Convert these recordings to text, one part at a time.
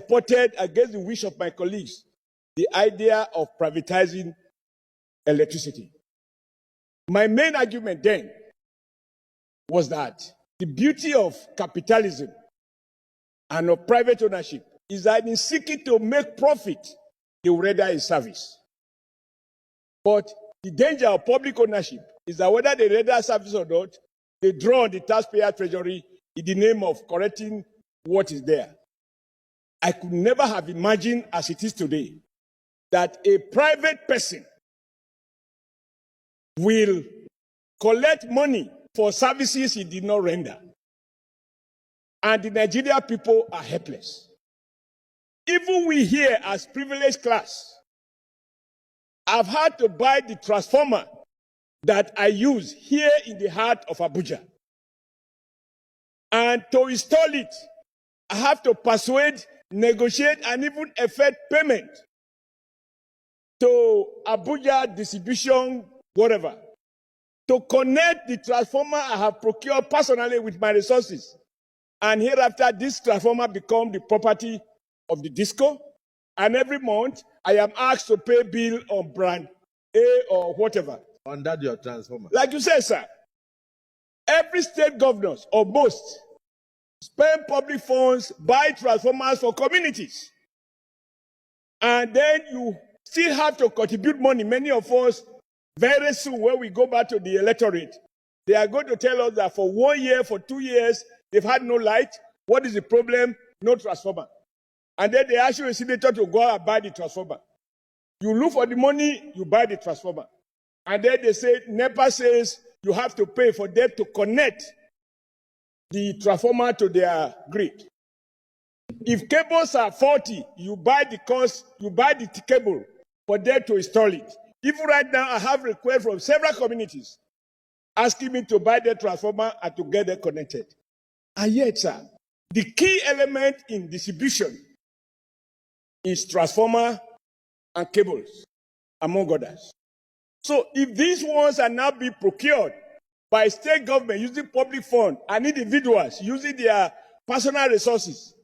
supported, against the wish of my colleagues, the idea of privatizing electricity. My main argument then was that the beauty of capitalism and of private ownership is that in seeking to make profit, they will render a service. But the danger of public ownership is that whether they render a service or not, they draw on the taxpayer treasury in the name of correcting what is there. I could never have imagined, as it is today, that a private person will collect money for services he did not render. And the Nigerian people are helpless. Even we here as privileged class have had to buy the transformer that I use here in the heart of Abuja. And to install it, I have to persuade, negotiate, and even effect payment to Abuja distribution, whatever, to connect the transformer I have procured personally with my resources. And hereafter, this transformer becomes the property of the disco. And every month, I am asked to pay bill on brand A or whatever. Under your transformer. Like you said, sir, every state governors, or most, spend public funds, buy transformers for communities. And then you still have to contribute money. Many of us, very soon, when we go back to the electorate, they are going to tell us that for 1 year, for 2 years, they've had no light. What is the problem? No transformer. And then they ask you a senator to go and buy the transformer. You look for the money, you buy the transformer. And then they say, NEPA says you have to pay for them to connect the transformer to their grid. If cables are 40, you buy the cable for them to install it. Even right now, I have requests from several communities asking me to buy the transformer and to get them connected. And yet, sir, the key element in distribution is transformer and cables, among others. So if these ones are now being procured by state government using public funds and individuals using their personal resources,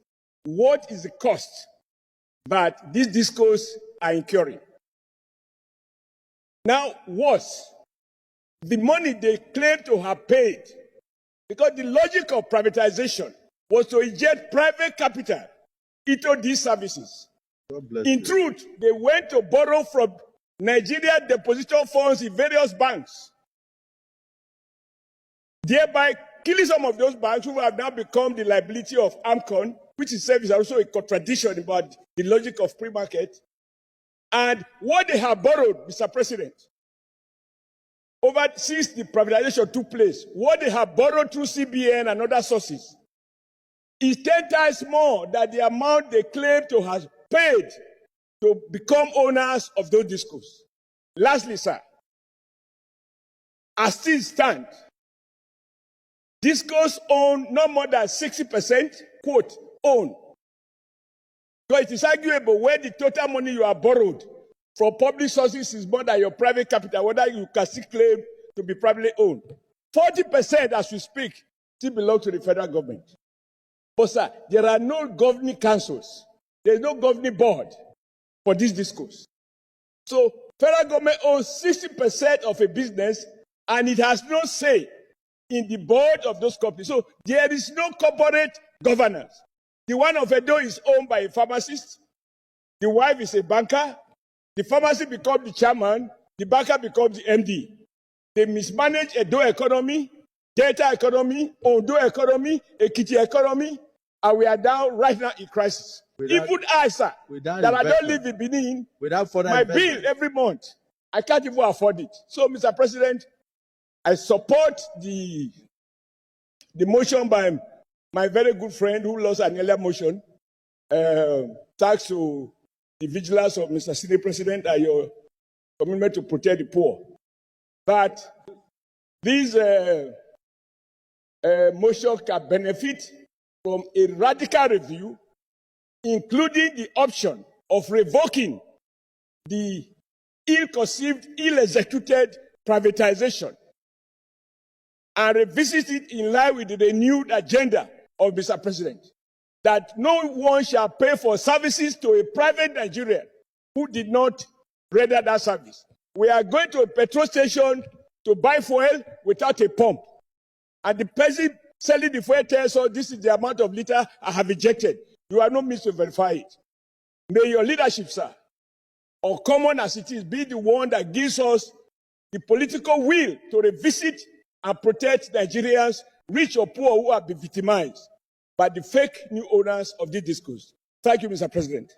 what is the cost that these discos are incurring? Now, worse, the money they claim to have paid, because the logic of privatization was to inject private capital into these services. In truth, they went to borrow from Nigerian depositor funds in various banks, thereby killing some of those banks who have now become the liability of AMCON, which itself is also a contradiction about the logic of free market. And what they have borrowed, Mr. President, since the privatization took place, what they have borrowed through CBN and other sources is 10 times more than the amount they claim to have paid to become owners of those discos. Lastly, sir, as things stand, discos own no more than 60%, quote, own. So it is arguable where the total money you have borrowed from public sources is more than your private capital, whether you can still claim to be privately owned. 40%, as we speak, still belong to the federal government. But sir, there are no governing councils. There is no governing board for these discos. So federal government owns 60% of a business and it has no say in the board of those companies. So there is no corporate governance. The one of Edo is owned by a pharmacist. The wife is a banker. The pharmacist becomes the chairman. The banker becomes the MD. They mismanage Edo economy, Delta economy, Ondo economy, Ekiti economy, and we are down right now in crisis. Even I, sir, that I don't live in Benin, my bill every month, I can't even afford it. So, Mr. President, I support the motion by my very good friend who lost an earlier motion, thanks to the vigilance of Mr. Senate President and your commitment to protect the poor. But this motion can benefit from a radical review, including the option of revoking the ill-conceived, ill-executed privatization and revisit it in line with the renewed agenda of Mr. President. that no one shall pay for services to a private Nigerian who did not render that service. We are going to a petrol station to buy fuel without a pump. And the person selling the fuel tells us this is the amount of liter I have injected. You are not meant to verify it. May your leadership, sir, or common as it is, be the one that gives us the political will to revisit and protect Nigerians, rich or poor, who have been victimized by the fake new owners of this discourse. Thank you, Mr. President.